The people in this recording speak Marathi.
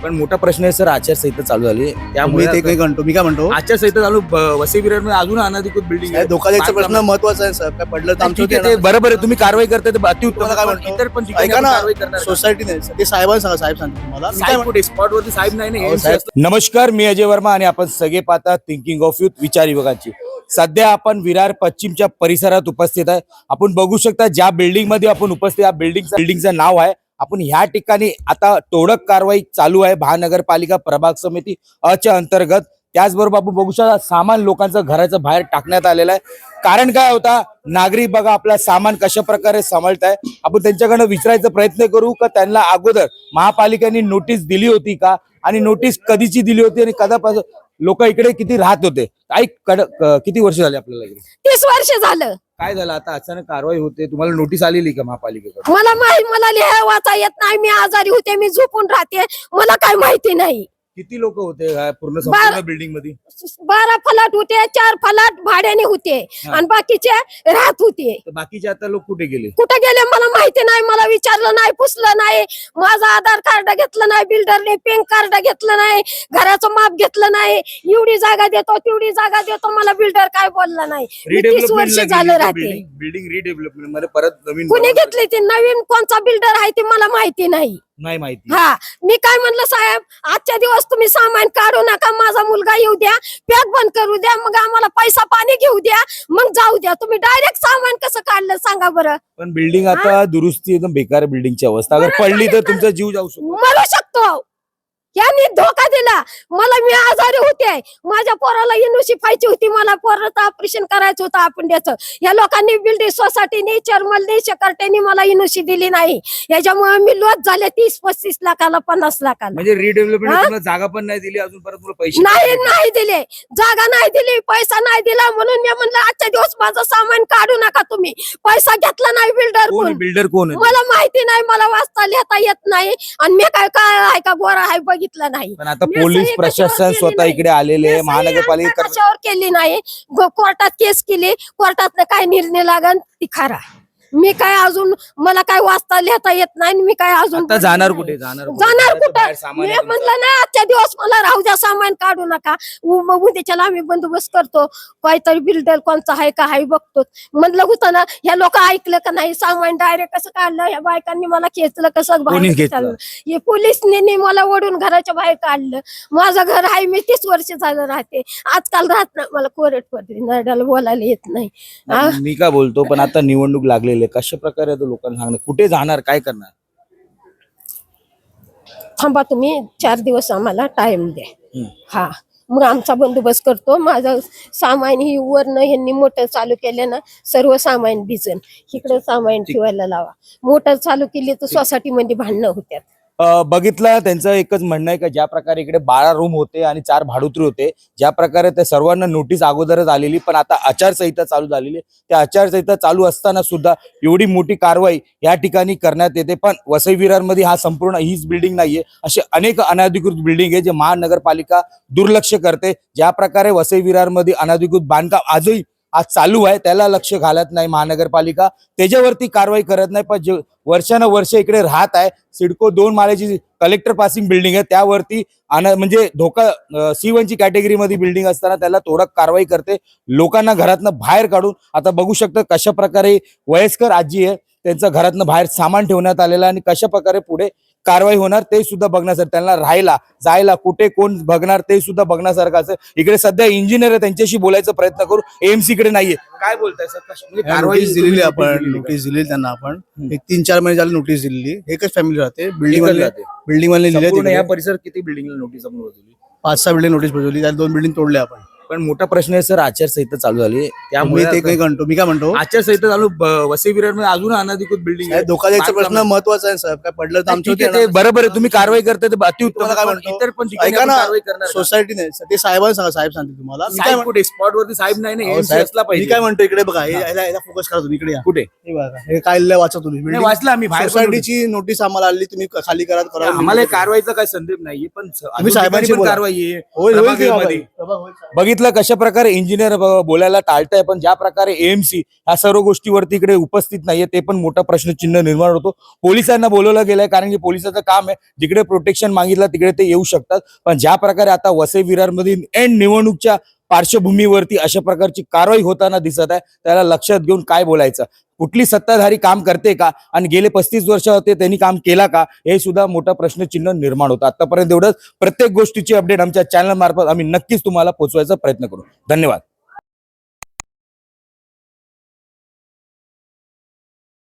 पण मोठा प्रश्न आहे सर, आचारसंहिता चालू झाली त्यामुळे ते काही म्हणतो मी काय म्हणतो आचारसंहिता चालू वसई विरारमध्ये अजून अनधिकृत बिल्डिंग आहे. धोकादायचा प्रश्न महत्वाचा आहे सर. काय पडलं तर आमचं ठीक आहे, ते बरोबर आहे, तुम्ही कारवाई करताय ते अतिउत्तम. तुम्हाला काय म्हणतो? इतर पण ठिकाणी ऐका आपण ना, कारवाई करणार का? सोसायटी नाही ते साहेबांना सांगा, साहेब सांगतो तुम्हाला. मी काय साहेब कुठे स्पॉटवरती साहेब नाही ना, अहो, AMC साहेब. असतं. नमस्कार, मी अजय वर्मा आणि आपण सगळे पाहता थिंकिंग ऑफ युथ विचार विभागाची. सध्या आपण विरार पश्चिमच्या परिसरात उपस्थित आहे. आपण बघू शकता ज्या बिल्डिंग मध्ये आपण उपस्थित, या बिल्डिंगचं नाव आहे. आपण ह्या ठिकाणी आता तोडक कारवाई चालू आहे महानगरपालिका प्रभाग समिती अच्या अंतर्गत. त्याचबरोबर आपण बघू शकता सामान लोकांचं घराचं बाहेर टाकण्यात आलेलं आहे. कारण काय होता, नागरिक बघा आपला सामान कशा प्रकारे सांभाळताय. आपण त्यांच्याकडनं विचारायचा प्रयत्न करू का त्यांना अगोदर महापालिकेने नोटीस दिली होती का, आणि नोटीस कधीची दिली होती आणि कदापासून लोक इकडे किती राहत होते. किती वर्ष झाले आपल्याला इकडे? 30 वर्ष झालं. काय झालं आता अचानक कारवाई होते, तुम्हाला नोटीस आलेली का महापालिकेकडे? मला लिहाय वाचा येत नाही, मी आजारी होते, मी झोपून राहते, मला काय माहिती नाही. किती लोक होते पूर्ण संपूर्ण बिल्डिंग मध्ये? 12 फलाट होते, 4 फलाट भाड्याने होते आणि बाकीचे राहत होते. बाकीचे आता लोक कुठे गेले? कुठे गेले मला माहिती नाही, मला विचारलं नाही, पुसलं नाही, माझं आधार कार्ड घेतलं नाही, बिल्डरने पॅन कार्ड घेतलं नाही, घराचं माप घेतलं नाही, एवढी जागा देतो तेवढी जागा देतो, मला बिल्डर काय बोलला नाही. 30 वर्ष झालं राहते. बिल्डिंग रिडेव्हलपमेंट मध्ये परत नवीन कुणी घेतली ती नवीन, कोणचा बिल्डर आहे ते मला माहिती नाही. नाही माहिती. हा, मी काय म्हणलं साहेब, आजच्या दिवस तुम्ही सामान काढू नका, माझा मुलगा येऊ द्या, पॅक बंद करू द्या, मग आम्हाला पैसा पाणी घेऊ द्या, मग जाऊ द्या. तुम्ही डायरेक्ट सामान कसं काढलं सांगा बरं. पण बिल्डिंग आता दुरुस्ती एकदम बेकार बिल्डिंगची अवस्था. अगर पडली तर तुमचा जीव जाऊ शकतो. मरू शकतो. यांनी धोका दिला मला, मी आजारी होते, माझ्या पोराला इनुशी पाहिजे होती, मला पोराचं ऑपरेशन करायचं होतं आपंड्याचं. या लोकांनी बिल्डिंग सोसायटीने चर्मलने शकर्ट्यानी मला इनुशी दिली नाही, याच्यामुळे मी लॉस झाले 30-35 लाखाला 50 लाखाला. म्हणजे रिडेव्हलपमेंट जागा पण नाही दिली अजून, परत पैसे नाही दिले, जागा नाही दिली, पैसा नाही दिला, म्हणून मी म्हणलं आजच्या दिवस माझं सामान काढू नका तुम्ही. पैसा घेतला नाही बिल्डर कोण आहे? मला माहिती नाही, मला वाचता लिहिता येत नाही, आणि मी काय आहे का गोरा आहे बघितलं नाही. पण आता पोलीस प्रशासन स्वतः इकडे आलेले आहे, महानगरपालिका कशावर केली नाही, कोर्टात केस केली, कोर्टात काय निर्णय लागन ती खरा. मी काय अजून, मला काय वाचता लिहिता येत नाही, मी काय अजून जाणार कुठे? जाणार कुठं? मी म्हणलं नाही, आजच्या दिवस मला राहू द्या, सामान काढू नका, उद्याच्याला आम्ही बंदोबस्त करतो, काहीतरी बिल्डर कोणचा आहे का आहे बघतो. म्हणलं होतं ना, ह्या लोक ऐकलं का नाही, सामान डायरेक्ट कसं काढलं, ह्या बायकांनी मला खेचलं कसं बाहेर चाललं, हे पोलिसने मला ओढून घराच्या बाहेर काढलं. माझं घर आहे, मी 30 वर्ष झालं राहते, आजकाल राहत नाही, मला कोरड पडली, नरड्याला बोलायला येत नाही. मी का बोलतो, पण आता निवडणूक लागलेली, कशा प्रकारे लोकांना सांगणार, कुठे जाणार, काय करणार? थांबा तुम्ही 4 दिवस आम्हाला टाइम द्या. हा, मग आमचा बंदोबस्त करतो. माझं सामान ही वरनं ह्यांनी मोटर चालू केलं ना, सर्व सामान भिजन, इकडे सामान ठेवायला लावा. मोटर चालू केली तर सोसायटी मध्ये भांडणं होत्यात. बघितलं त्यांचं एकच म्हणणं आहे की ज्या प्रकारे इकडे 12 रूम होते आणि 4 भाडुत्री होते, ज्या प्रकारे त्या सर्वांना नोटीस अगोदरच आलेली, पण आता आचारसंहिता चालू झालेली. त्या आचारसंहिता चालू असताना सुद्धा एवढी मोठी कारवाई या ठिकाणी करण्यात येते. पण वसई विरारमध्ये हा संपूर्ण हीच बिल्डिंग नाहीये, असे अनेक अनधिकृत बिल्डिंग आहे जे महानगरपालिका दुर्लक्ष करते. ज्या प्रकारे वसई विरारमध्ये अनधिकृत बांधकाम आजही आज चालू आहे, त्याला लक्ष घालत नाही महानगरपालिका, त्याच्यावरती कारवाई करत नाही. पण वर्षानुवर्ष इकडे राहत आहे. सिडको 2 माळ्याची कलेक्टर पासिंग बिल्डिंग आहे, त्यावरती म्हणजे धोका C1 ची कॅटेगरी मध्ये बिल्डिंग असताना त्याला तोडक कारवाई करते, लोकांना घरातनं बाहेर काढून. आता बघू शकता कशा प्रकारे वयस्कर आजी आहे, त्यांचं घरातनं बाहेर सामान ठेवण्यात आलेलं, आणि कशा प्रकारे पुढे कारवाई होणार ते सुद्धा बघण्यासारखं, त्यांना राहायला जायला कुठे कोण बघणार ते सुद्धा बघण्यासारखं असं. इकडे सध्या इंजिनियर आहे, त्यांच्याशी बोलायचा प्रयत्न करू. AMC कडे नाहीये. काय बोलताय सर? म्हणजे कारवाई दिलेली, आपण नोटीस दिलेली त्यांना, आपण एक 3-4 महिने झाले नोटीस दिलेली. एकच फॅमिली राहते, बिल्डिंग वाले दिले. या परिसरात किती बिल्डिंगला नोटीस आपण बजवली? 5-6 बिल्डिंग नोटीस बजवली, त्यात 2 बिल्डिंग तोडले आपण. पण मोठा प्रश्न आहे सर, आचारसंहिता चालू झाली त्यामुळे ते काही म्हणतो मी काय म्हणतो, आचारसंहिता चालू वसई विरारमध्ये अजून अनधिकृत बिल्डिंग आहे. धोकादायचा प्रश्न महत्वाचा आहे सर. काय पडलं तर आमचं ते बरोबर आहे, तुम्ही कारवाई करताय ते अतिउत्तम. काय म्हणतो? इतर पण ठिकाणी ऐका आपण ना, कारवाई करणार का? सोसायटी नाही ते साहेबांना सांगा, साहेब सांगते तुम्हाला. मी काय साहेब कुठे स्पॉटवरती साहेब नाही ना, AMC असला मी पाहिजे. काय म्हणतो, इकडे बघा, याला फोकस करा तुम्ही, इकडे या. कुठे हे बघा, हे काय लिहिलंय वाचा तुम्ही. नाही, वाचलं आम्ही बाहेर. सोसायटीची नोटीस आम्हाला आली, तुम्ही खाली करा. आम्हाला कारवाईचा काही संदेश नाहीये, पण तुम्ही साहेबांची कारवाई आहे होईल प्रभागामध्ये. बघितलं बघितलं कशा प्रकारे इंजिनियर बोलायला टाळताय, पण ज्या प्रकारे एएमसी ह्या सर्व गोष्टीवरती इकडे उपस्थित नाहीये ते पण मोठा प्रश्नचिन्ह निर्माण होतो. पोलिसांना बोलवलं गेलंय कारण की पोलिसाचं काम आहे जिकडे प्रोटेक्शन मागितलं तिकडे ते येऊ शकतात, पण ज्या प्रकारे आता वसई विरारमधील एंड निवडणूकच्या पार्श्वभूमीवरती अशा प्रकारची कारवाई होताना दिसत आहे, त्याला लक्षात घेऊन काय बोलायचं, कुठली सत्ताधारी काम करते का आणि गेले 35 वर्ष होते त्यांनी काम केला का, हे सुद्धा मोठा प्रश्नचिन्ह निर्माण होतं. आतापर्यंत एवढंच. प्रत्येक गोष्टीची अपडेट आमच्या चॅनल मार्फत आम्ही नक्कीच तुम्हाला पोहोचवायचा प्रयत्न करू. धन्यवाद.